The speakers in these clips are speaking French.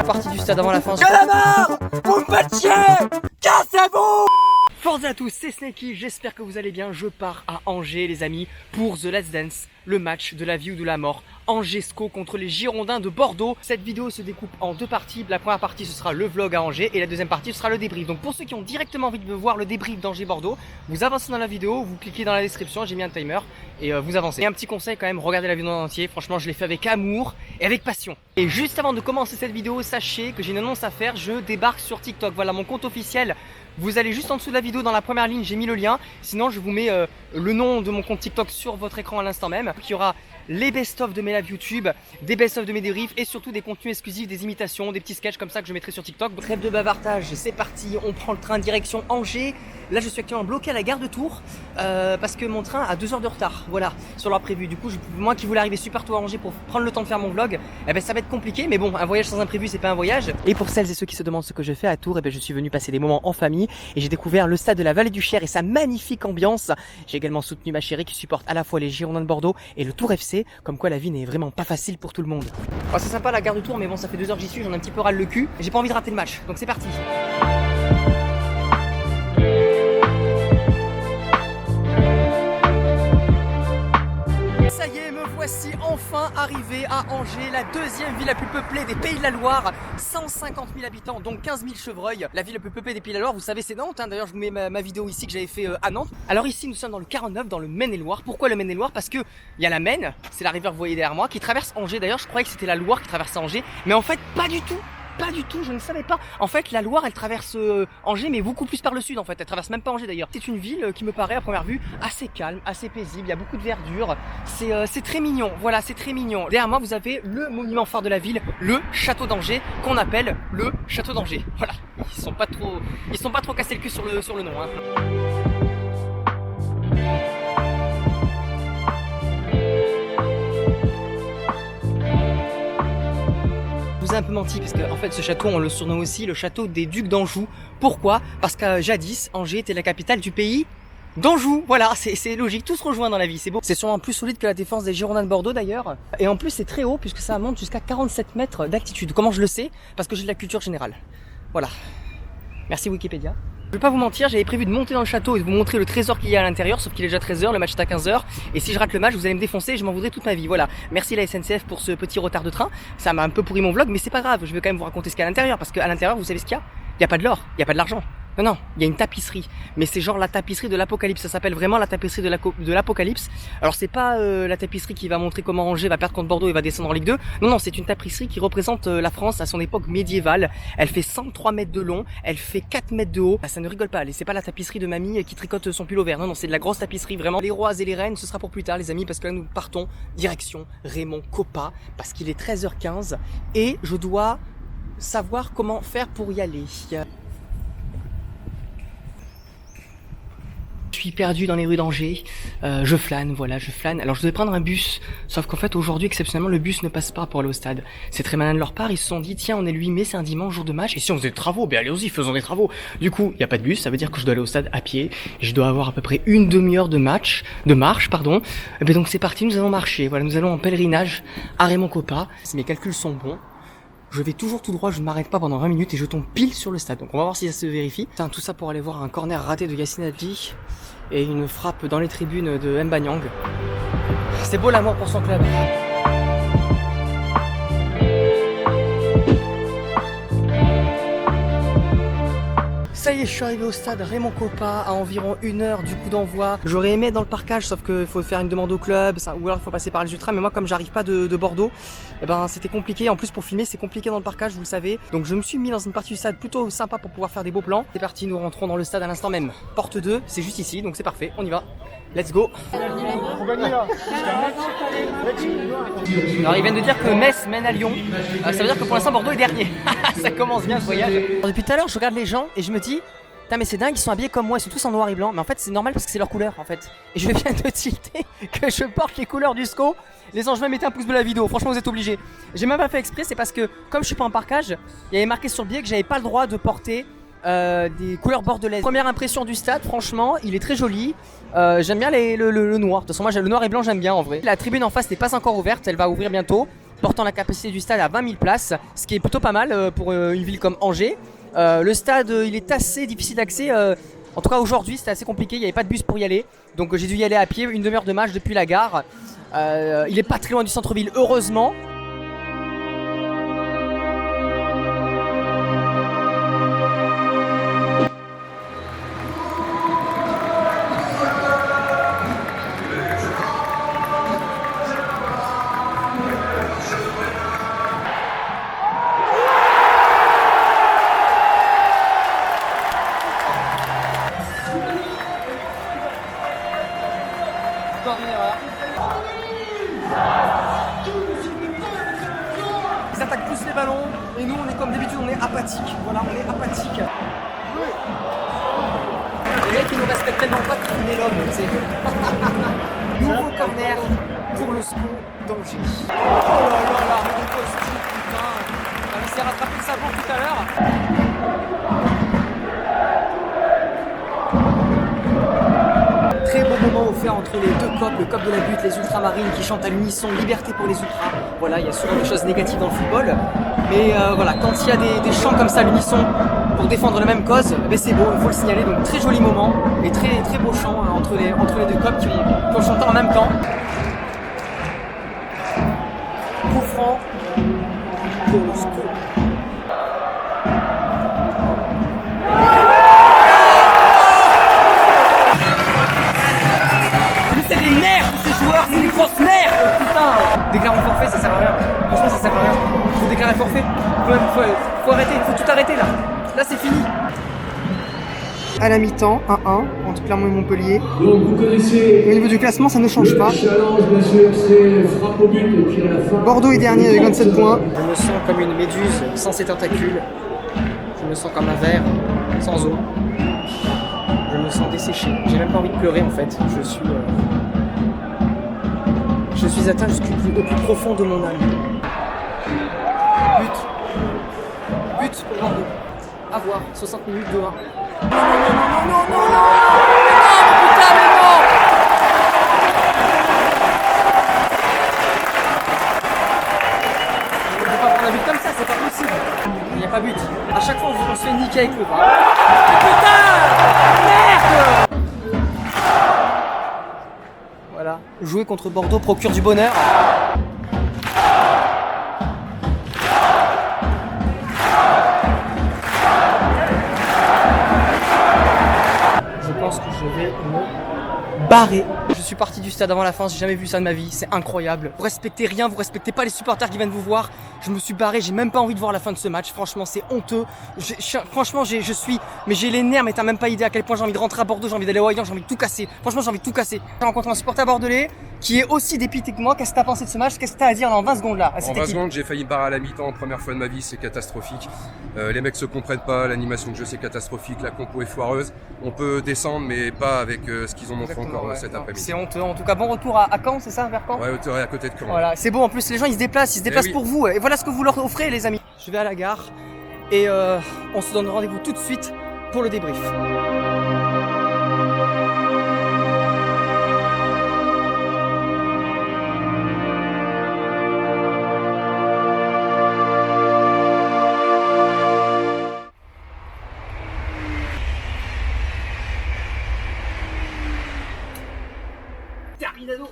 Partie du stade avant la fin. Calamar, vous me faites chier. Cassez-vous. Forza à tous, c'est Snakey, j'espère que vous allez bien. Je pars à Angers les amis pour The Let's Dance, le match de la vie ou de la mort. Angers-SCO contre les Girondins de Bordeaux. Cette vidéo se découpe en deux parties. La première partie ce sera le vlog à Angers et la deuxième partie ce sera le débrief. Donc pour ceux qui ont directement envie de voir le débrief d'Angers-Bordeaux, vous avancez dans la vidéo, vous cliquez dans la description, j'ai mis un timer et vous avancez. Et un petit conseil quand même, regardez la vidéo en entier. Franchement je l'ai fait avec amour et avec passion. Et juste avant de commencer cette vidéo, sachez que j'ai une annonce à faire. Je débarque sur TikTok, voilà mon compte officiel. Vous allez juste en dessous de la vidéo, dans la première ligne, j'ai mis le lien. Sinon, je vous mets le nom de mon compte TikTok sur votre écran à l'instant même. Il y aura les best-of de mes lives YouTube, des best-of de mes débriefs et surtout des contenus exclusifs, des imitations, des petits sketchs comme ça que je mettrai sur TikTok. Trêve de bavardage, c'est parti, on prend le train direction Angers. Là, je suis actuellement bloqué à la gare de Tours parce que mon train a 2 heures de retard, voilà, sur l'heure prévue. Du coup, moi qui voulais arriver super tôt à Angers pour prendre le temps de faire mon vlog, eh ben, ça va être compliqué, mais bon, un voyage sans imprévu, c'est pas un voyage. Et pour celles et ceux qui se demandent ce que je fais à Tours, eh ben, je suis venu passer des moments en famille et j'ai découvert le stade de la Vallée du Cher et sa magnifique ambiance. J'ai également soutenu ma chérie qui supporte à la fois les Girondins de Bordeaux et le Tours FC, comme quoi la vie n'est vraiment pas facile pour tout le monde. Oh, c'est sympa la gare de Tours, mais bon, ça fait 2 heures que j'y suis, j'en ai un petit peu ras le cul. J'ai pas envie de rater le match, donc c'est parti. Ça y est, me voici enfin arrivé à Angers, la deuxième ville la plus peuplée des Pays de la Loire. 150 000 habitants, donc 15 000 chevreuils. La ville la plus peuplée des Pays de la Loire, vous savez, c'est Nantes. Hein. D'ailleurs, je vous mets ma vidéo ici que j'avais fait à Nantes. Alors ici, nous sommes dans le 49, dans le Maine-et-Loire. Pourquoi le Maine-et-Loire? Parce que il y a la Maine, c'est la rivière que vous voyez derrière moi, qui traverse Angers. D'ailleurs, je croyais que c'était la Loire qui traversait Angers, mais en fait, pas du tout. Pas du tout, je ne savais pas. En fait, la Loire, elle traverse Angers, mais beaucoup plus par le sud en fait. Elle traverse même pas Angers d'ailleurs. C'est une ville qui me paraît à première vue assez calme, assez paisible. Il y a beaucoup de verdure. C'est très mignon. Voilà, c'est très mignon. Derrière moi, vous avez le monument phare de la ville, le château d'Angers, qu'on appelle le château d'Angers. Voilà. Ils sont pas trop cassés le cul sur le nom. Hein. Je vous ai un peu menti parce que en fait ce château on le surnomme aussi le château des Ducs d'Anjou. Pourquoi? Parce que jadis Angers était la capitale du pays d'Anjou. Voilà, c'est logique, tout se rejoint dans la vie, c'est beau. C'est sûrement plus solide que la défense des Girondins de Bordeaux d'ailleurs. Et en plus c'est très haut puisque ça monte jusqu'à 47 mètres d'altitude. Comment je le sais? Parce que j'ai de la culture générale. Voilà. Merci Wikipédia. Je vais pas vous mentir, j'avais prévu de monter dans le château et de vous montrer le trésor qu'il y a à l'intérieur, sauf qu'il est déjà 13h, le match est à 15h, et si je rate le match, vous allez me défoncer et je m'en voudrais toute ma vie, voilà. Merci la SNCF pour ce petit retard de train, ça m'a un peu pourri mon vlog, mais c'est pas grave, je vais quand même vous raconter ce qu'il y a à l'intérieur, parce qu'à l'intérieur, vous savez ce qu'il y a? Il y a pas de l'or, il y a pas de l'argent. Non, il y a une tapisserie, mais c'est genre la tapisserie de l'Apocalypse, ça s'appelle vraiment la tapisserie de l'Apocalypse. Alors c'est pas la tapisserie qui va montrer comment Angers va perdre contre Bordeaux et va descendre en Ligue 2, non, c'est une tapisserie qui représente la France à son époque médiévale. Elle fait 103 mètres de long, elle fait 4 mètres de haut, ça ne rigole pas, c'est pas la tapisserie de mamie qui tricote son pull au vert, non, c'est de la grosse tapisserie, vraiment. Les rois et les reines, ce sera pour plus tard les amis, parce que là nous partons direction Raymond Kopa, parce qu'il est 13h15 et je dois savoir comment faire pour y aller. Je suis perdu dans les rues d'Angers, je flâne, voilà, je flâne. Alors je devais prendre un bus, sauf qu'en fait aujourd'hui exceptionnellement le bus ne passe pas pour aller au stade. C'est très malin de leur part, ils se sont dit tiens on est le 8 mai, c'est un dimanche, jour de match, et si on faisait des travaux, ben allez-y, faisons des travaux. Du coup il n'y a pas de bus, ça veut dire que je dois aller au stade à pied, et je dois avoir à peu près une demi-heure de marche, et ben donc c'est parti, nous allons marcher, voilà, nous allons en pèlerinage à Raymond Kopa. Si mes calculs sont bons, je vais toujours tout droit, je ne m'arrête pas pendant 20 minutes et je tombe pile sur le stade. Donc on va voir si ça se vérifie. Putain, tout ça pour aller voir un corner raté de Yacine Adli et une frappe dans les tribunes de Mbanyang. C'est beau l'amour pour son club. Ça y est, je suis arrivé au stade Raymond Kopa à environ 1 heure du coup d'envoi. J'aurais aimé être dans le parcage, sauf qu'il faut faire une demande au club, ou alors il faut passer par les ultras. Mais moi, comme j'arrive pas de Bordeaux, eh ben c'était compliqué. En plus, pour filmer, c'est compliqué dans le parcage, vous le savez. Donc je me suis mis dans une partie du stade plutôt sympa pour pouvoir faire des beaux plans. C'est parti, nous rentrons dans le stade à l'instant même. Porte 2, c'est juste ici, donc c'est parfait, on y va. Let's go. Alors ils viennent de dire que Metz mène à Lyon. Ça veut dire que pour l'instant Bordeaux est dernier. Ça commence bien ce voyage. Alors, depuis tout à l'heure, je regarde les gens et je me dis putain mais c'est dingue, ils sont habillés comme moi, ils sont tous en noir et blanc. Mais en fait c'est normal parce que c'est leur couleur en fait. Et je viens de tilter que je porte les couleurs du SCO. Les anges, mettez un pouce bleu à la vidéo, franchement vous êtes obligés. J'ai même pas fait exprès, c'est parce que comme je suis pas en parkage, il y avait marqué sur le billet que j'avais pas le droit de porter des couleurs bordelaises. Première impression du stade, franchement, il est très joli. J'aime bien le noir. De toute façon, moi, le noir et blanc, j'aime bien en vrai. La tribune en face n'est pas encore ouverte, elle va ouvrir bientôt, portant la capacité du stade à 20 000 places, ce qui est plutôt pas mal pour une ville comme Angers. Le stade, il est assez difficile d'accès. En tout cas, aujourd'hui, c'était assez compliqué. Il n'y avait pas de bus pour y aller, donc j'ai dû y aller à pied. Une demi-heure de marche depuis la gare. Il est pas très loin du centre-ville, heureusement. Ils attaquent plus les ballons et nous on est comme d'habitude, on est apathique. Voilà, on est apathique. Les mecs ils nous respectent tellement pas qu'on est l'homme, tu sais. Nouveau corner pour le SCO d'Angers. Oh là là là, mon poste, putain. Il s'est rattrapé de sa banque tout à l'heure. Très beau moment offert entre les deux copes, le cop de la butte, les ultramarines qui chantent à l'unisson liberté pour les ultras. Voilà, il y a souvent des choses négatives dans le football, mais voilà, quand il y a des chants comme ça à l'unisson pour défendre la même cause, ben c'est beau, il faut le signaler. Donc très joli moment et très très beau chant entre les deux copes qui ont chanté en même temps. Coup franc pour le SCO. C'est des nerfs, ces joueurs, c'est des grosses nerfs, putain. Déclarer forfait, ça sert à rien. Franchement, ça sert à rien. Faut déclarer forfait. Faut arrêter, faut tout arrêter là. Là, c'est fini. À la mi-temps, 1-1 entre Clermont et Montpellier. Donc vous connaissez. Au niveau du classement, ça ne change pas. Le challenge, bien sûr, c'est frappe au but et puis à la fin. Bordeaux est dernier avec 27 points. Je me sens comme une méduse sans ses tentacules. Je me sens comme un ver sans eau. Je me sens desséché. J'ai même pas envie de pleurer en fait. Je suis atteint au plus profond de mon âme. But pour Bordeaux. À voir, 60 minutes de 1. Non, putain, mais non. On peut pas prendre un but comme ça, c'est pas possible. Il n'y a pas but. À chaque fois, on se fait niquer avec le bras. Putain, merde. Voilà, jouer contre Bordeaux procure du bonheur. Je pense que je vais me barrer. Je suis parti du stade avant la fin, j'ai jamais vu ça de ma vie, c'est incroyable. Vous respectez rien, vous respectez pas les supporters qui viennent vous voir. Je me suis barré, j'ai même pas envie de voir la fin de ce match. Franchement, c'est honteux. Franchement, mais j'ai les nerfs, mais t'as même pas idée à quel point j'ai envie de rentrer à Bordeaux, j'ai envie d'aller au Hayan, j'ai envie de tout casser. Franchement, j'ai envie de tout casser. J'ai rencontré un supporter bordelais qui est aussi dépité que moi. Qu'est-ce que t'as pensé de ce match? Qu'est-ce que t'as à dire en 20 secondes là à cette En 20 équipe? secondes, j'ai failli me barrer à la mi-temps, première fois de ma vie, c'est catastrophique. Les mecs se comprennent pas, l'animation de jeu c'est catastrophique, la compo est foireuse. On peut descendre, mais pas avec ce qu'ils ont montré encore cet après-midi. C'est honteux. En tout cas, bon retour à Caen, c'est ça, vers Caen? Ouais, hauteur à côté de Caen. Voilà, c'est beau. En plus, les gens ils se déplacent oui. pour vous. Et voilà ce que vous leur offrez, les amis. Je vais à la gare et on se donne rendez-vous tout de suite pour le débrief. Terminado,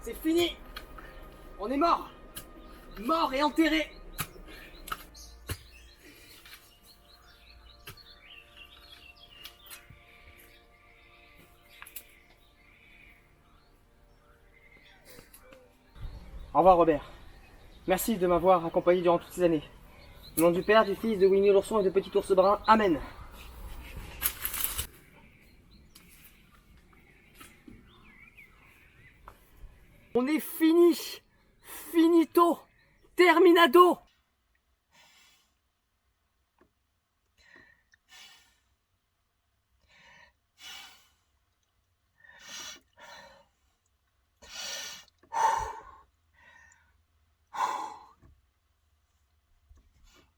c'est fini. On est mort. Mort et enterré. Au revoir Robert. Merci de m'avoir accompagné durant toutes ces années. Au nom du Père, du Fils, de Winnie l'ourson et de Petit Ours Brun. Amen. On est fini. Finito. Terminado.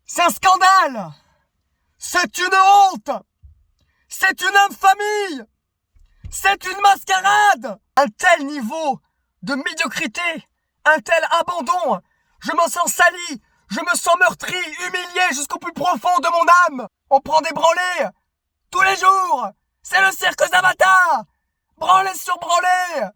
C'est un scandale! C'est une honte! C'est une infamie! C'est une mascarade! Un tel niveau de médiocrité, un tel abandon, je me sens sali, je me sens meurtri, humilié jusqu'au plus profond de mon âme. On prend des branlées tous les jours. C'est le cirque Zavata. Branlée sur branlée.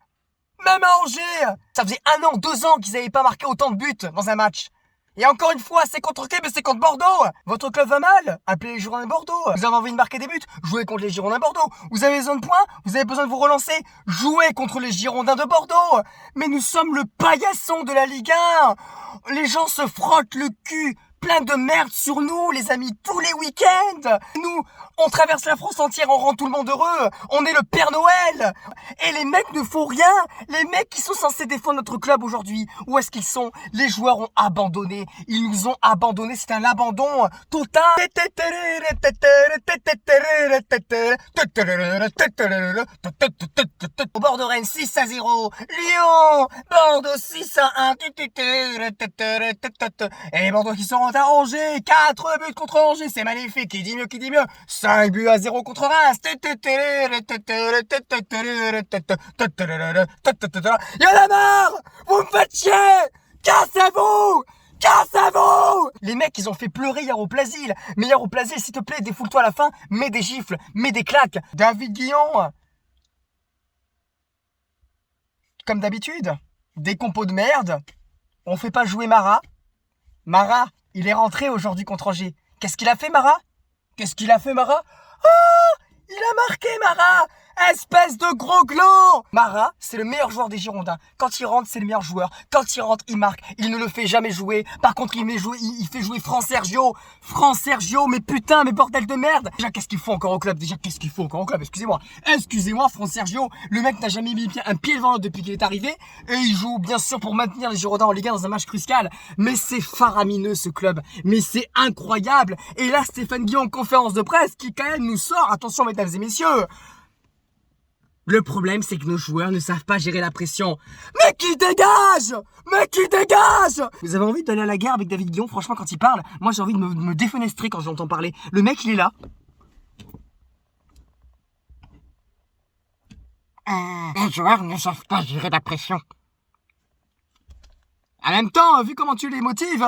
Même à Angers, ça faisait 1 an, 2 ans qu'ils n'avaient pas marqué autant de buts dans un match. Et encore une fois, c'est contre qui? Mais c'est contre Bordeaux. Votre club va mal? Appelez les Girondins de Bordeaux. Vous avez envie de marquer des buts? Jouez contre les Girondins de Bordeaux. Vous avez besoin de points? Vous avez besoin de vous relancer? Jouez contre les Girondins de Bordeaux. Mais nous sommes le paillasson de la Ligue 1. Les gens se frottent le cul. Plein de merde sur nous, les amis, tous les week-ends. Nous, on traverse la France entière, on rend tout le monde heureux. On est le Père Noël. Et les mecs ne font rien. Les mecs qui sont censés défendre notre club aujourd'hui, où est-ce qu'ils sont? Les joueurs ont abandonné. Ils nous ont abandonnés. C'est un abandon total. Bordeaux Rennes 6-0. Lyon, Bordeaux 6-1. Et Bordeaux qui sont à Angers, 4 buts contre Angers, c'est magnifique, qui dit mieux, 5-0 contre Reims. Y'en a marre! Vous me faites chier! Cassez-vous! Cassez-vous! Les mecs, ils ont fait pleurer hier au Plasil. Mais hier au Plasil, s'il te plaît, défoule-toi à la fin, mets des gifles, mets des claques. David Guillon, comme d'habitude, des compos de merde. On fait pas jouer Marat. Marat, il est rentré aujourd'hui contre Angers. Qu'est-ce qu'il a fait, Marat? Qu'est-ce qu'il a fait, Marat? Oh! Il a marqué, Marat! Espèce de gros gland! Marat, c'est le meilleur joueur des Girondins. Quand il rentre, c'est le meilleur joueur. Quand il rentre, il marque. Il ne le fait jamais jouer. Par contre, il fait jouer Fran Sergio. Fran Sergio, mais putain, mais bordel de merde! Déjà, qu'est-ce qu'il faut encore au club? Excusez-moi, Fran Sergio. Le mec n'a jamais mis un pied devant l'autre depuis qu'il est arrivé. Et il joue, bien sûr, pour maintenir les Girondins en Ligue 1 dans un match crucial. Mais c'est faramineux, ce club. Mais c'est incroyable. Et là, Stéphane Guillon en conférence de presse qui, quand même, nous sort. Attention, mesdames et messieurs. Le problème, c'est que nos joueurs ne savent pas gérer la pression. Mais qui dégage! Mais qui dégage! Vous avez envie d'aller à la guerre avec David Guillon? Franchement, quand il parle, moi j'ai envie de me défenestrer quand je l'entends parler. Le mec, il est là. Les joueurs ne savent pas gérer la pression. En même temps, vu comment tu les motives,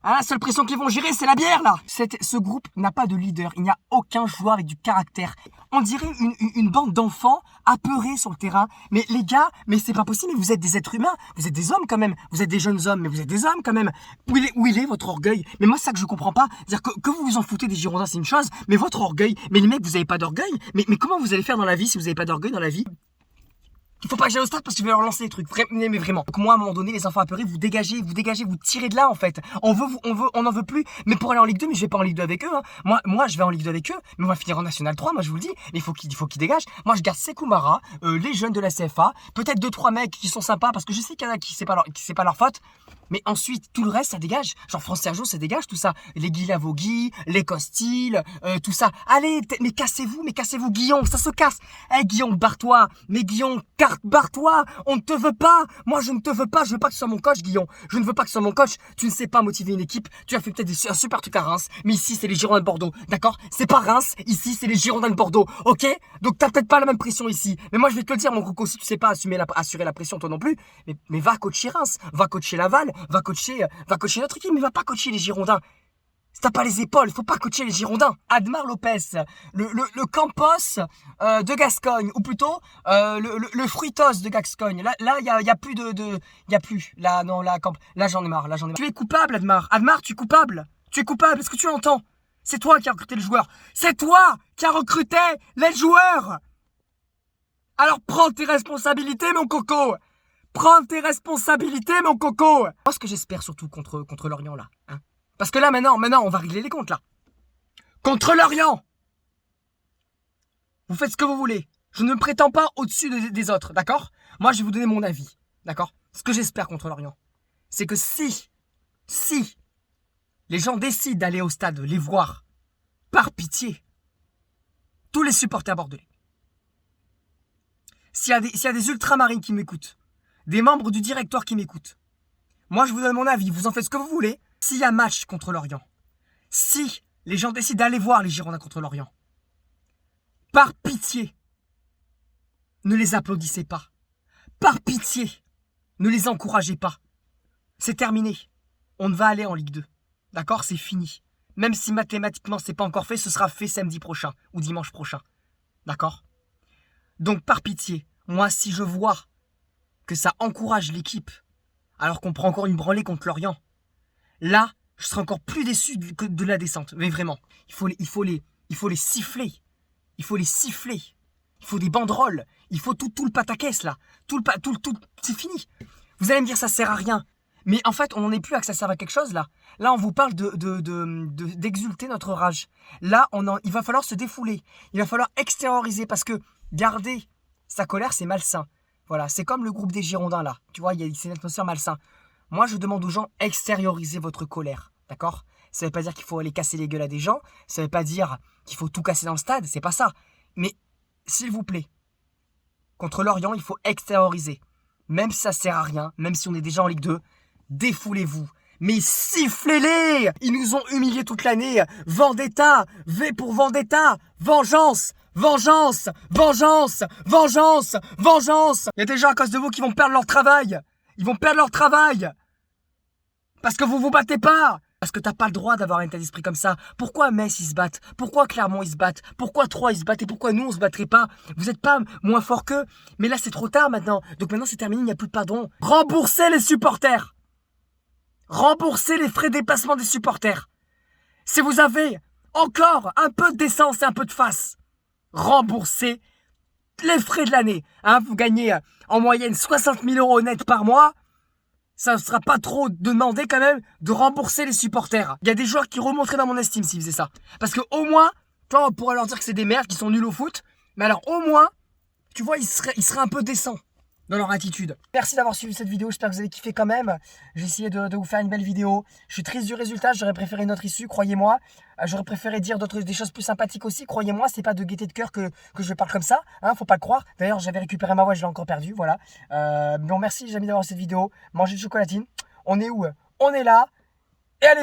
la seule pression qu'ils vont gérer, c'est la bière, là. Ce groupe n'a pas de leader. Il n'y a aucun joueur avec du caractère. On dirait une bande d'enfants apeurés sur le terrain. Mais les gars, mais c'est pas possible. Mais vous êtes des êtres humains. Vous êtes des hommes, quand même. Vous êtes des jeunes hommes, mais vous êtes des hommes, quand même. Où il est votre orgueil? Mais moi, c'est ça que je comprends pas. C'est-à-dire que vous vous en foutez des Girondins, c'est une chose. Mais votre orgueil, mais les mecs, vous avez pas d'orgueil. Mais comment vous allez faire dans la vie si vous avez pas d'orgueil dans la vie? Il faut pas que j'aille au stade parce que je vais leur lancer des trucs. Mais vraiment. Donc moi, à un moment donné, les enfants apeurés, vous dégagez, vous tirez de là, en fait. On en veut plus. Mais pour aller en Ligue 2, mais je vais pas en Ligue 2 avec eux, hein. Moi, je vais en Ligue 2 avec eux, mais on va finir en National 3, moi, je vous le dis. Mais il faut qu'ils dégagent. Moi, je garde Sekou Mara, les jeunes de la CFA, peut-être 2-3 mecs qui sont sympas parce que je sais qu'il y en a qui c'est pas leur faute. Mais ensuite, tout le reste, ça dégage. Genre, France Sergio, ça dégage, tout ça. Les Guy Lavogui, les Costil, tout ça. Allez, mais cassez-vous, Guillon, ça se casse. Guillon, barre-toi. Mais Guillon, barre-toi. On ne te veut pas. Moi, je ne te veux pas. Je veux pas que tu sois mon coach, Guillon. Je ne veux pas que tu sois mon coach. Tu ne sais pas motiver une équipe. Tu as fait peut-être un super truc à Reims. Mais ici, c'est les Girondins de Bordeaux. D'accord? C'est pas Reims. Ici, c'est les Girondins de Bordeaux. Ok? Donc, t'as peut-être pas la même pression ici. Mais moi, je vais te le dire, mon coco, si tu sais pas assurer la pression, toi non plus. Mais va coacher Reims. Va coacher Laval. Va coacher notre équipe, mais va pas coacher les Girondins. Si t'as pas les épaules, faut pas coacher les Girondins. Admar Lopez, le Campos de Gascogne, ou plutôt le Fruitos de Gascogne. Là, y a plus y a plus. Là, non, là, j'en ai marre, Tu es coupable, Admar. Admar, tu es coupable. Est-ce que tu l'entends? C'est toi qui as recruté les joueurs. C'est toi qui as recruté les joueurs. Alors prends tes responsabilités, mon coco. Prends tes responsabilités, mon coco. Moi, ce que j'espère surtout contre Lorient, là. Hein, parce que là, maintenant, on va régler les comptes, là. Contre Lorient, vous faites ce que vous voulez. Je ne me prétends pas au-dessus des autres, d'accord? Moi, je vais vous donner mon avis, d'accord? Ce que j'espère contre Lorient, c'est que si les gens décident d'aller au stade, les voir, par pitié, tous les supporters bordelais, s'il y a des ultramarines qui m'écoutent, des membres du directoire qui m'écoutent. Moi, je vous donne mon avis. Vous en faites ce que vous voulez. S'il y a match contre Lorient, si les gens décident d'aller voir les Girondins contre Lorient, par pitié, ne les applaudissez pas. Par pitié, ne les encouragez pas. C'est terminé. On va aller en Ligue 2. D'accord? C'est fini. Même si mathématiquement c'est pas encore fait, ce sera fait samedi prochain ou dimanche prochain. D'accord? Donc par pitié, moi si je vois que ça encourage l'équipe, alors qu'on prend encore une branlée contre Lorient, là, je serai encore plus déçu que de la descente. Mais vraiment, il faut les siffler. Il faut les siffler. Il faut des banderoles. Il faut tout le pataquès là. Tout, c'est fini. Vous allez me dire ça sert à rien. Mais en fait, on n'en est plus à que ça serve à quelque chose là. Là, on vous parle d'exulter notre rage. Là, il va falloir se défouler. Il va falloir extérioriser parce que garder sa colère, c'est malsain. Voilà, c'est comme le groupe des Girondins là. Tu vois, c'est une atmosphère malsain. Moi, je demande aux gens, extériorisez votre colère. D'accord? Ça ne veut pas dire qu'il faut aller casser les gueules à des gens. Ça ne veut pas dire qu'il faut tout casser dans le stade. C'est pas ça. Mais, s'il vous plaît, contre Lorient, il faut extérioriser. Même si ça sert à rien, même si on est déjà en Ligue 2, défoulez-vous. Mais sifflez-les! Ils nous ont humiliés toute l'année. Vendetta! V pour Vendetta! Vengeance! Vengeance! Vengeance! Vengeance! Vengeance! Il y a des gens à cause de vous qui vont perdre leur travail. Ils vont perdre leur travail. Parce que vous vous battez pas. Parce que t'as pas le droit d'avoir un état d'esprit comme ça. Pourquoi Metz ils se battent? Pourquoi Clermont ils se battent? Pourquoi Troyes ils se battent? Et pourquoi nous on se battrait pas? Vous êtes pas moins fort qu'eux. Mais là c'est trop tard maintenant. Donc maintenant c'est terminé, il n'y a plus de pardon. Remboursez les supporters. Remboursez les frais de déplacement des supporters. Si vous avez encore un peu de décence et un peu de face, remboursez les frais de l'année. Hein, vous gagnez en moyenne 60 000 € net par mois. Ça ne sera pas trop demandé quand même de rembourser les supporters. Il y a des joueurs qui remonteraient dans mon estime s'ils faisaient ça. Parce que au moins, toi, on pourrait leur dire que c'est des merdes, qui sont nuls au foot. Mais alors au moins, tu vois, ils seraient un peu décents dans leur attitude. Merci d'avoir suivi cette vidéo, j'espère que vous avez kiffé quand même. J'ai essayé de vous faire une belle vidéo. Je suis triste du résultat, j'aurais préféré une autre issue, croyez-moi. J'aurais préféré dire des choses plus sympathiques aussi, croyez-moi. C'est pas de gaieté de cœur que je parle comme ça, hein, faut pas le croire. D'ailleurs, j'avais récupéré ma voix, je l'ai encore perdue, voilà. Bon, merci les amis d'avoir cette vidéo. Mangez de chocolatine. On est où? On est là. Et allez,